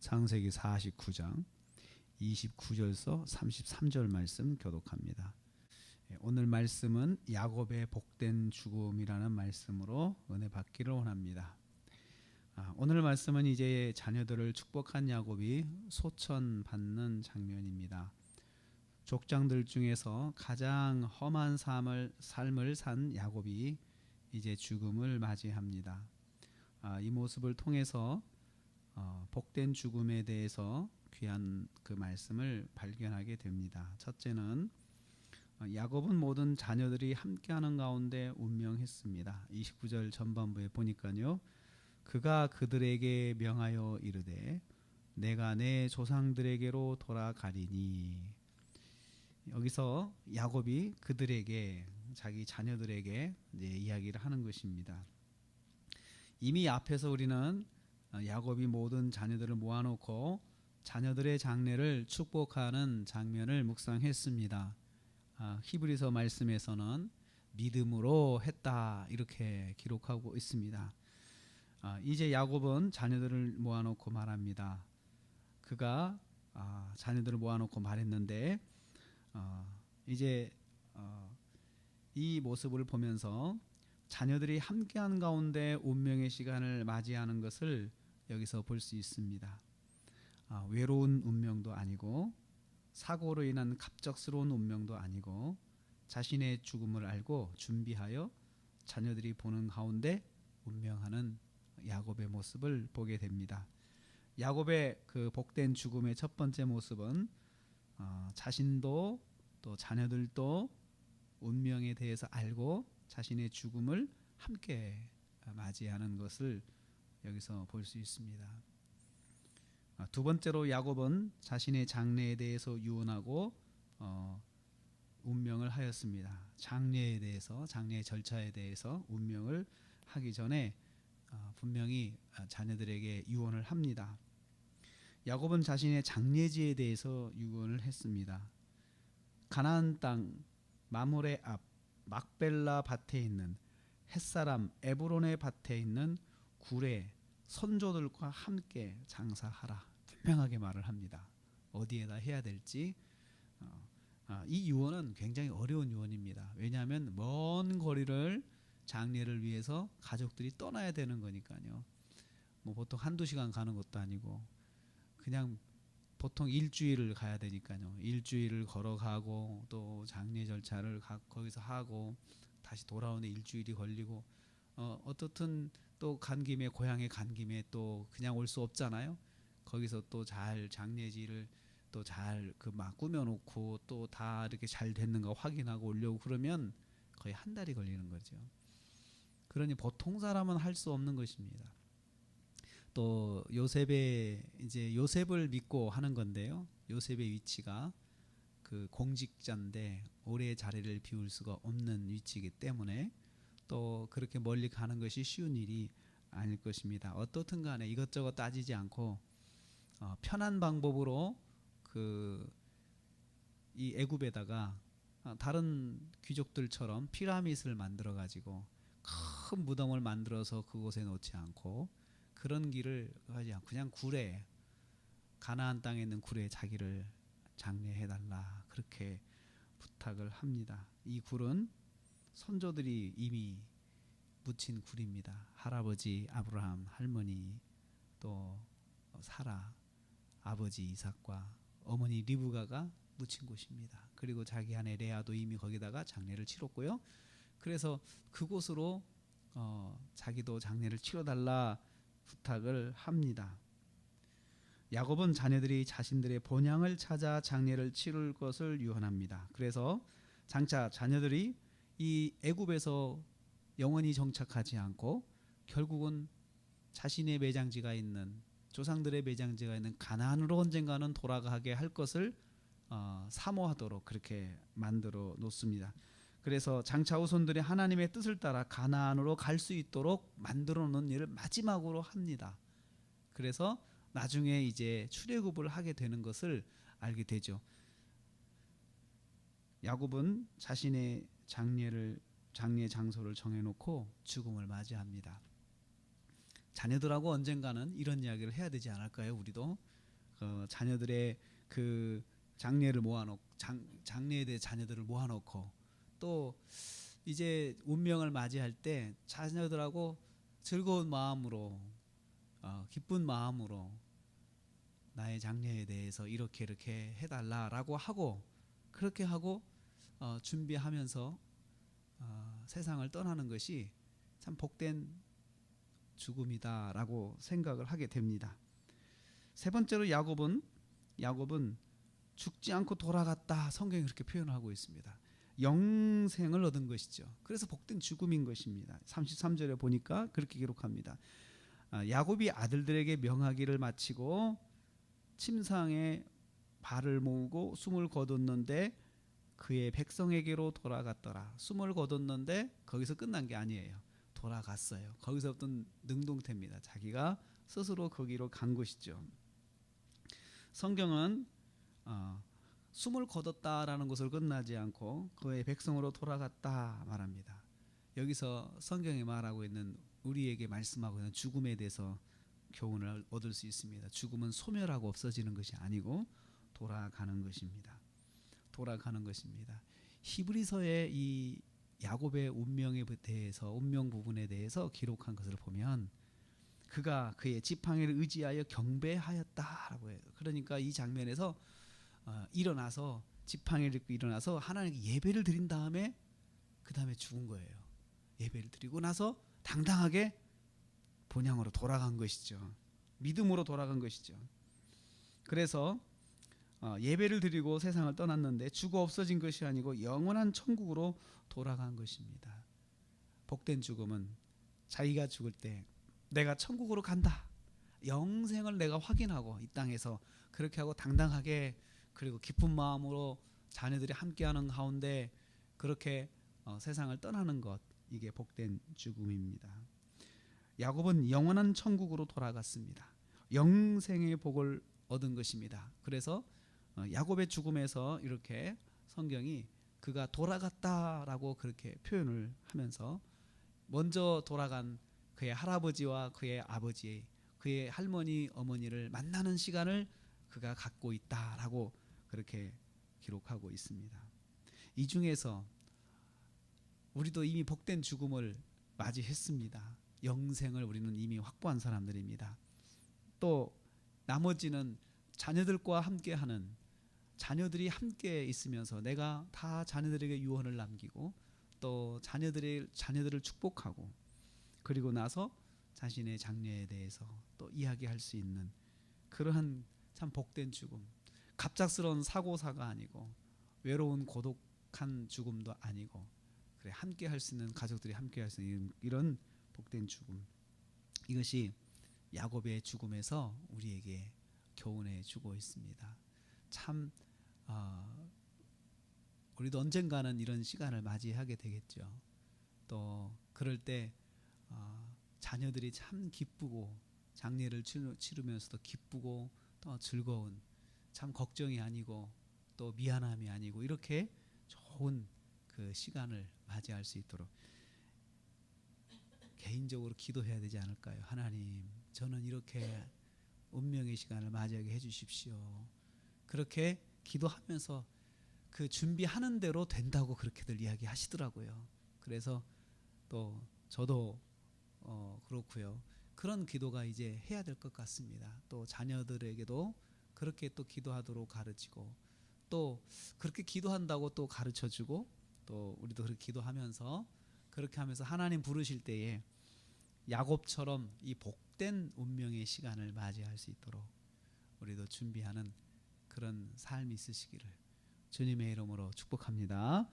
창세기 49장 29절서 33절 말씀 교독합니다. 오늘 말씀은 야곱의 복된 죽음이라는 말씀으로 은혜 받기를 원합니다. 오늘 말씀은 이제 자녀들을 축복한 야곱이 소천 받는 장면입니다. 족장들 중에서 가장 험한 삶을 산 야곱이 이제 죽음을 맞이합니다. 이 모습을 통해서 복된 죽음에 대해서 귀한 그 말씀을 발견하게 됩니다. 첫째는 야곱은 모든 자녀들이 함께하는 가운데 운명했습니다. 29절 전반부에 보니까요, 그가 그들에게 명하여 이르되 내가 내 조상들에게로 돌아가리니. 여기서 야곱이 그들에게, 자기 자녀들에게 이제 이야기를 하는 것입니다. 이미 앞에서 우리는 야곱이 모든 자녀들을 모아놓고 자녀들의 장래를 축복하는 장면을 묵상했습니다. 히브리서 말씀에서는 믿음으로 했다 이렇게 기록하고 있습니다. 이제 야곱은 자녀들을 모아놓고 말합니다. 그가 자녀들을 모아놓고 말했는데 이제 이 모습을 보면서 자녀들이 함께한 가운데 운명의 시간을 맞이하는 것을 여기서 볼 수 있습니다. 외로운 운명도 아니고 사고로 인한 갑작스러운 운명도 아니고 자신의 죽음을 알고 준비하여 자녀들이 보는 가운데 운명하는 야곱의 모습을 보게 됩니다. 야곱의 그 복된 죽음의 첫 번째 모습은 자신도 또 자녀들도 운명에 대해서 알고 자신의 죽음을 함께 맞이하는 것을 여기서 볼 수 있습니다. 두 번째로 야곱은 자신의 장래에 대해서 유언하고 운명을 하였습니다. 장래에 대해서, 장래의 절차에 대해서 운명을 하기 전에 분명히 자녀들에게 유언을 합니다. 야곱은 자신의 장례지에 대해서 유언을 했습니다. 가나안 땅 마므레 앞 막벨라 밭에 있는 햇사람 에브론의 밭에 있는 굴에 선조들과 함께 장사하라, 분명하게 말을 합니다. 어디에다 해야 될지. 이 유언은 굉장히 어려운 유언입니다. 왜냐하면 먼 거리를 장례를 위해서 가족들이 떠나야 되는 거니까요. 뭐 보통 한두 시간 가는 것도 아니고 그냥 보통 일주일을 가야 되니까요. 일주일을 걸어가고 또 장례 절차를 거기서 하고 다시 돌아오는데 일주일이 걸리고 어떻든 또 간 김에, 고향에 간 김에 또 그냥 올 수 없잖아요. 거기서 또 잘 장례지를 또 잘 그 막 꾸며놓고 또 다 이렇게 잘 됐는가 확인하고 오려고 그러면 거의 한 달이 걸리는 거죠. 그러니 보통 사람은 할 수 없는 것입니다. 또 요셉을 믿고 하는 건데요. 요셉의 위치가 그 공직자인데 오래 자리를 비울 수가 없는 위치이기 때문에 또 그렇게 멀리 가는 것이 쉬운 일이 아닐 것입니다. 어떻든 간에 이것저것 따지지 않고 편한 방법으로 이 애굽에다가 다른 귀족들처럼 피라밋을 만들어 가지고 큰 무덤을 만들어서 그곳에 놓지 않고 그런 길을 하지 않고 그냥 굴에, 가나안 땅에 있는 굴에 자기를 장례해달라 그렇게 부탁을 합니다. 이 굴은 선조들이 이미 묻힌 굴입니다. 할아버지 아브라함, 할머니 또 사라, 아버지 이삭과 어머니 리브가가 묻힌 곳입니다. 그리고 자기 아내 레아도 이미 거기다가 장례를 치렀고요. 그래서 그곳으로 자기도 장례를 치러달라 부탁을 합니다. 야곱은 자녀들이 자신들의 본향을 찾아 장례를 치를 것을 유언합니다. 그래서 장차 자녀들이 이 애굽에서 영원히 정착하지 않고 결국은 자신의 매장지가 있는, 조상들의 매장지가 있는 가나안으로 언젠가는 돌아가게 할 것을 사모하도록 그렇게 만들어 놓습니다. 그래서 장차 후손들이 하나님의 뜻을 따라 가나안으로 갈 수 있도록 만들어 놓은 일을 마지막으로 합니다. 그래서 나중에 이제 출애굽을 하게 되는 것을 알게 되죠. 야곱은 자신의 장례 장소를 정해놓고 죽음을 맞이합니다. 자녀들하고 언젠가는 이런 이야기를 해야 되지 않을까요? 우리도 자녀들의 그 장례를 모아놓고 장례에 대해 자녀들을 모아놓고 또 이제 운명을 맞이할 때 자녀들하고 즐거운 마음으로 기쁜 마음으로 나의 장래에 대해서 이렇게 해달라라고 하고 그렇게 하고 준비하면서 세상을 떠나는 것이 참 복된 죽음이다라고 생각을 하게 됩니다. 세 번째로 야곱은 죽지 않고 돌아갔다. 성경이 그렇게 표현하고 있습니다. 영생을 얻은 것이죠. 그래서 복된 죽음인 것입니다. 33절에 보니까 그렇게 기록합니다. 야곱이 아들들에게 명하기를 마치고 침상에 발을 모으고 숨을 거뒀는데 그의 백성에게로 돌아갔더라. 숨을 거뒀는데 거기서 끝난 게 아니에요. 돌아갔어요. 거기서부터 능동태입니다. 자기가 스스로 거기로 간 것이죠. 성경은 숨을 거뒀다라는 것을 끝나지 않고 그의 백성으로 돌아갔다 말합니다. 여기서 성경이 말하고 있는 우리에게 말씀하고 있는 죽음에 대해서 교훈을 얻을 수 있습니다. 죽음은 소멸하고 없어지는 것이 아니고 돌아가는 것입니다. 돌아가는 것입니다. 히브리서의 이 야곱의 운명에 대해서 운명 부분에 대해서 기록한 것을 보면 그가 그의 지팡이를 의지하여 경배하였다라고 해요. 그러니까 이 장면에서 일어나서 지팡이를 입고 일어나서 하나님께 예배를 드린 다음에 그 다음에 죽은 거예요. 예배를 드리고 나서 당당하게 본향으로 돌아간 것이죠. 믿음으로 돌아간 것이죠. 그래서 예배를 드리고 세상을 떠났는데 죽어 없어진 것이 아니고 영원한 천국으로 돌아간 것입니다. 복된 죽음은 자기가 죽을 때 내가 천국으로 간다. 영생을 내가 확인하고 이 땅에서 그렇게 하고 당당하게 그리고 기쁜 마음으로 자녀들이 함께하는 가운데 그렇게 세상을 떠나는 것, 이게 복된 죽음입니다. 야곱은 영원한 천국으로 돌아갔습니다. 영생의 복을 얻은 것입니다. 그래서 야곱의 죽음에서 이렇게 성경이 그가 돌아갔다라고 그렇게 표현을 하면서 먼저 돌아간 그의 할아버지와 그의 아버지, 그의 할머니, 어머니를 만나는 시간을 그가 갖고 있다라고 그렇게 기록하고 있습니다. 이 중에서 우리도 이미 복된 죽음을 맞이했습니다. 영생을 우리는 이미 확보한 사람들입니다. 또 나머지는 자녀들과 함께하는, 자녀들이 함께 있으면서 내가 다 자녀들에게 유언을 남기고 또 자녀들을 축복하고 그리고 나서 자신의 장래에 대해서 또 이야기할 수 있는 그러한 참 복된 죽음, 갑작스러운 사고사가 아니고 외로운 고독한 죽음도 아니고 그래 함께 할 수 있는, 가족들이 함께 할 수 있는 이런 복된 죽음, 이것이 야곱의 죽음에서 우리에게 교훈해 주고 있습니다. 참 우리도 언젠가는 이런 시간을 맞이하게 되겠죠. 또 그럴 때 자녀들이 참 기쁘고 장례를 치르면서도 기쁘고 또 즐거운, 참 걱정이 아니고 또 미안함이 아니고 이렇게 좋은 그 시간을 맞이할 수 있도록 개인적으로 기도해야 되지 않을까요? 하나님, 저는 이렇게 운명의 시간을 맞이하게 해주십시오. 그렇게 기도하면서 그 준비하는 대로 된다고 그렇게들 이야기하시더라고요. 그래서 또 저도 그렇고요. 그런 기도가 이제 해야 될 것 같습니다. 또 자녀들에게도 그렇게 또 기도하도록 가르치고 또 그렇게 기도한다고 또 가르쳐주고 또 우리도 그렇게 기도하면서 그렇게 하면서 하나님 부르실 때에 야곱처럼 이 복된 운명의 시간을 맞이할 수 있도록 우리도 준비하는 그런 삶이 있으시기를 주님의 이름으로 축복합니다.